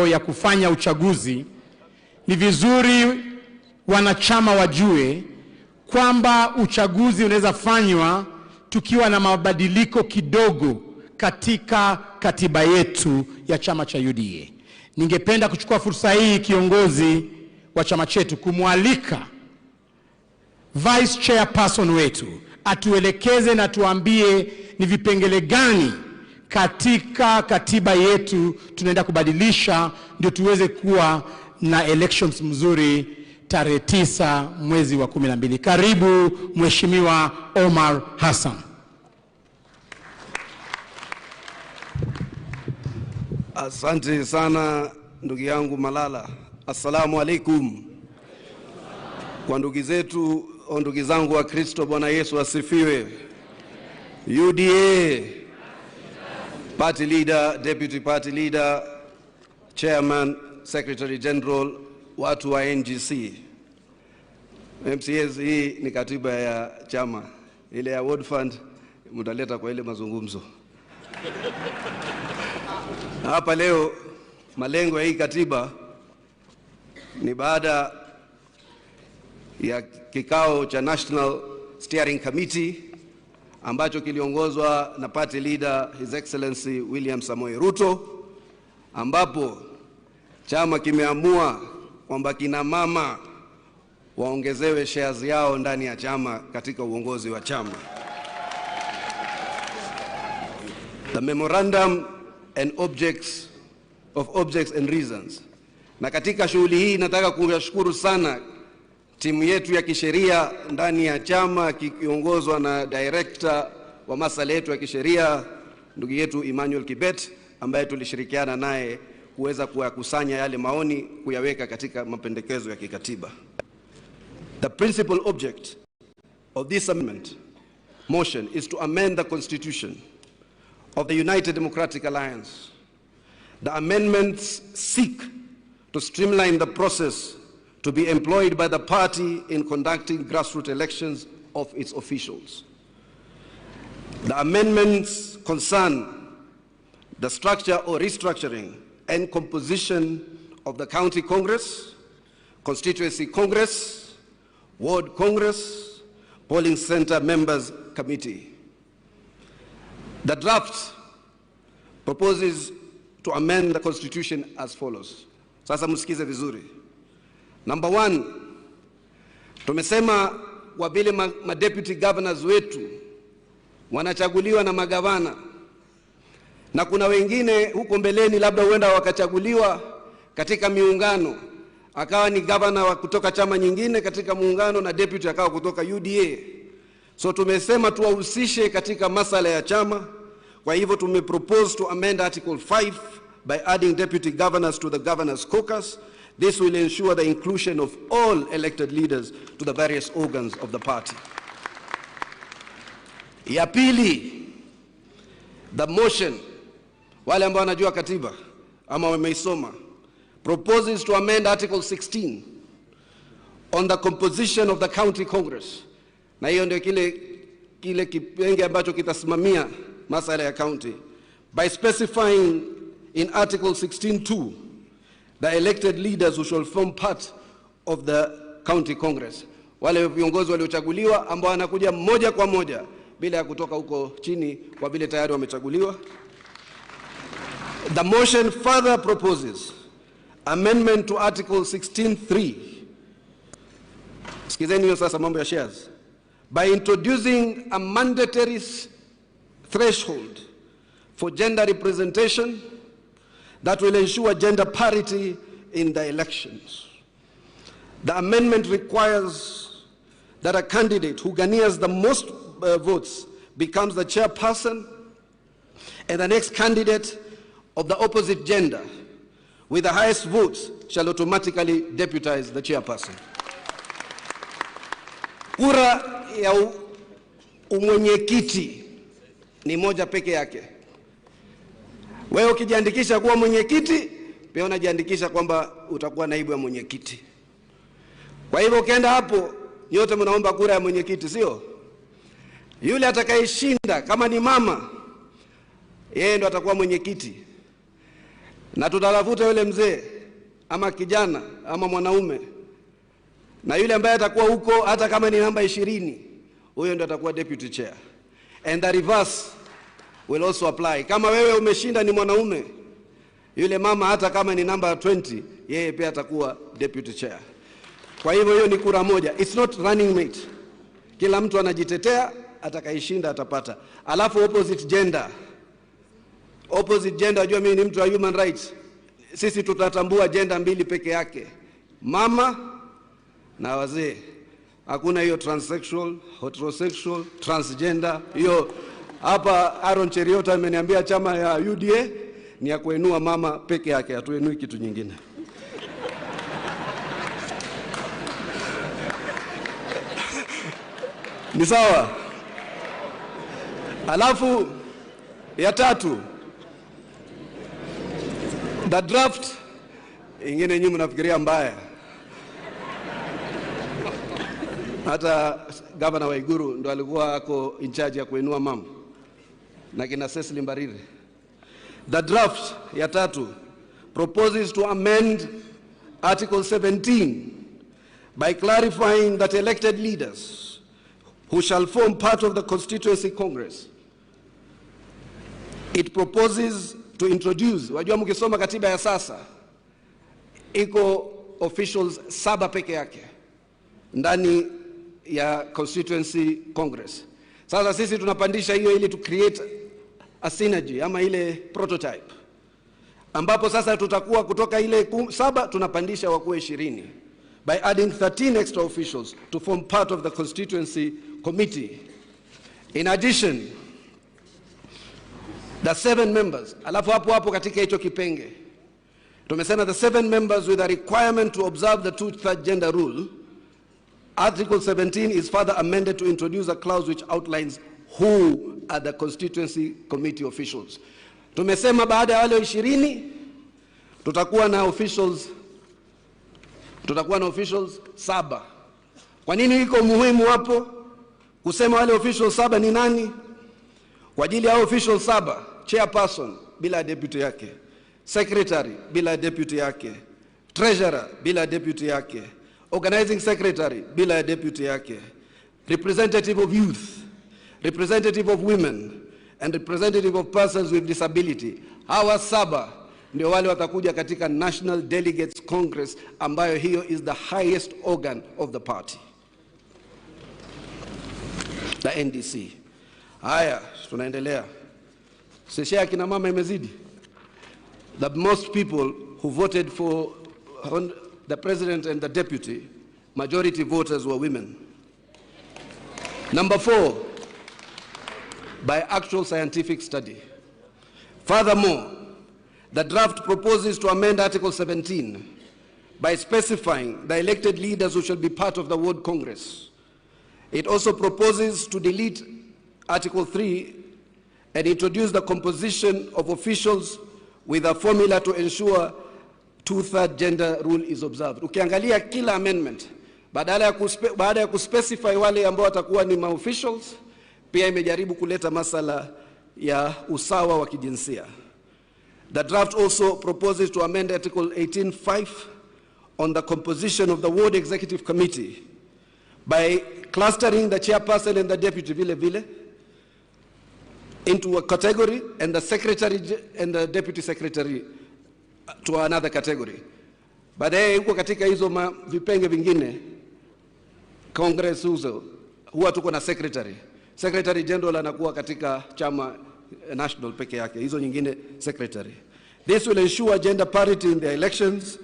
ya kufanya uchaguzi, ni vizuri wanachama wajue kwamba uchaguzi unaweza fanywa tukiwa na mabadiliko kidogo katika katiba yetu ya chama cha UDA. Ningependa kuchukua fursa hii, kiongozi wa chama chetu, kumwalika Vice Chairperson wetu atuelekeze na tuambie ni vipengele gani katika katiba yetu tunaenda kubadilisha ndio tuweze kuwa na elections mzuri tarehe 9 mwezi wa 12. Karibu Mheshimiwa Omar Hassan. Asante sana ndugu yangu Malala. Assalamu alaikum. Kwa ndugu zangu wa Kristo, Bwana Yesu asifiwe. UDA Party Leader, Deputy Party Leader, Chairman, Secretary General, watu wa NGC. MCS, hii ni katiba ya chama. Ile ya World Fund mtaleta kwa ile mazungumzo. Hapa leo malengo ya hii katiba ni baada ya kikao cha National Steering Committee ambacho kiliongozwa na Party Leader His Excellency William Samoei Ruto, ambapo chama kimeamua kwamba kina mama waongezewe shares yao ndani ya chama katika uongozi wa chama. The memorandum and objects and reasons. Na katika shughuli hii nataka kuwashukuru sana timu yetu ya kisheria ndani ya chama kikiongozwa na director wa masuala yetu ya kisheria ndugu yetu Emmanuel Kibet, ambaye tulishirikiana naye kuweza kuyakusanya yale maoni kuyaweka katika mapendekezo ya kikatiba. The principal object of this amendment motion is to amend the constitution of the United Democratic Alliance. The amendments seek to streamline the process to be employed by the party in conducting grassroots elections of its officials. The amendments concern the structure or restructuring and composition of the county congress, constituency congress, ward congress, polling center members committee. The draft proposes to amend the constitution as follows. Sasa msikize vizuri. Number 1, tumesema kwa vile deputy governors wetu wanachaguliwa na magavana, na kuna wengine huko mbeleni labda huenda wakachaguliwa katika miungano, akawa ni governor kutoka chama nyingine katika muungano na deputy akawa kutoka UDA. So tumesema tuwahusishe katika masuala ya chama. Kwa hivyo tumepropose to amend Article 5 by adding deputy governors to the governors caucus. This will ensure the inclusion of all elected leaders to the various organs of the party. Ya pili, the motion, wale ambao wanajua katiba ama wameisoma, proposes to amend Article 16 on the composition of the county congress. Na hiyo ndio kile kipenge ambacho kitasimamia masuala ya county, by specifying in Article 16(2) the elected leaders who shall form part of the county congress, wale viongozi waliochaguliwa ambao wanakuja moja kwa moja bila ya kutoka huko chini kwa vile tayari wamechaguliwa. The motion further proposes amendment to Article 16(3). Sikizeni hiyo sasa mambo ya shares. By introducing a mandatory threshold for gender representation that will ensure gender parity in the elections. The amendment requires that a candidate who garners the most votes becomes the chairperson, and the next candidate of the opposite gender with the highest votes shall automatically deputize the chairperson. Kura ya umwenyekiti ni moja peke yake. Wewe ukijiandikisha kuwa mwenyekiti, pia unajiandikisha kwamba utakuwa naibu ya mwenyekiti. Kwa hivyo ukienda hapo, nyote mnaomba kura ya mwenyekiti, sio? Yule atakayeshinda kama ni mama, yeye ndo atakuwa mwenyekiti. na tutatafuta yule mzee ama kijana ama mwanaume, na yule ambaye atakuwa huko hata kama ni namba 20, huyo ndio atakuwa deputy chair. And the reverse will also apply. Kama wewe umeshinda ni mwanaume, yule mama hata kama ni namba 20, yeye pia atakuwa deputy chair. Kwa hivyo hiyo ni kura moja. It's not running mate. Kila mtu anajitetea, atakayeshinda atapata. Alafu opposite gender. Opposite gender, unajua mimi ni mtu wa human rights. Sisi tutatambua gender mbili peke yake. Mama na wazee. Hakuna hiyo transsexual, heterosexual, transgender. Hiyo hapa Aaron Cheriot ameniambia chama ya UDA ni ya kuinua mama peke yake, hatuinui kitu nyingine. Ni sawa? Alafu ya tatu, the draft ingine nyinyi mnafikiria mbaya. Hata Governor Waiguru ndo alikuwa ako in charge ya kuinua mama na kina Cecily Mbarire. The draft ya tatu proposes to amend Article 17 by clarifying that elected leaders who shall form part of the Constituency Congress. It proposes to introduce, wajua mkisoma katiba ya sasa, iko officials 7 peke yake ndani ya Constituency Congress. Sasa sisi tunapandisha hiyo ili to create a synergy ama ile prototype, ambapo sasa tutakuwa kutoka ile 7 tunapandisha wakuwe 20 by adding 13 extra officials to form part of the Constituency Committee. In addition, the 7 members, alafu hapo katika hicho kipenge tumesema the 7 members with a requirement to observe the 2/3 gender rule. Article 17 is further amended to introduce a clause which outlines who are the Constituency Committee officials. Tumesema baada ya wale 20 tutakuwa na officials 7. Kwa nini iko muhimu hapo kusema wale officials 7 ni nani? Kwa ajili ya officials 7, chairperson bila deputy yake, secretary bila deputy yake, treasurer bila deputy yake, organizing secretary bila deputy yake, representative of youth, representative of women, and representative of persons with disability. Hawa 7 ndio wale watakuja katika National Delegates Congress, ambayo hiyo is the highest organ of the party, the NDC. Haya, tunaendelea. Sesha ya kina mama imezidi. The most people who voted for the president and the deputy, majority voters were women. Number 4, by actual scientific study. Furthermore, the draft proposes to amend Article 17 by specifying the elected leaders who shall be part of the World Congress. It also proposes to delete Article 3 and introduce the composition of officials with a formula to ensure 2/3 gender rule is observed. Ukiangalia kila amendment, baada ya kuspecify wale ambao watakuwa ni ma-officials, pia imejaribu kuleta masala ya usawa wa kijinsia. The draft also proposes to amend Article 18(5) on the composition of the Ward Executive Committee by clustering the chairperson and the deputy vile into a category and the secretary and the deputy secretary to another category. Baadaye huko katika hizo vipenge vingine Congress huwa tuko na secretary. Secretary General anakuwa katika chama national peke yake, hizo nyingine secretary. This will ensure gender parity in the elections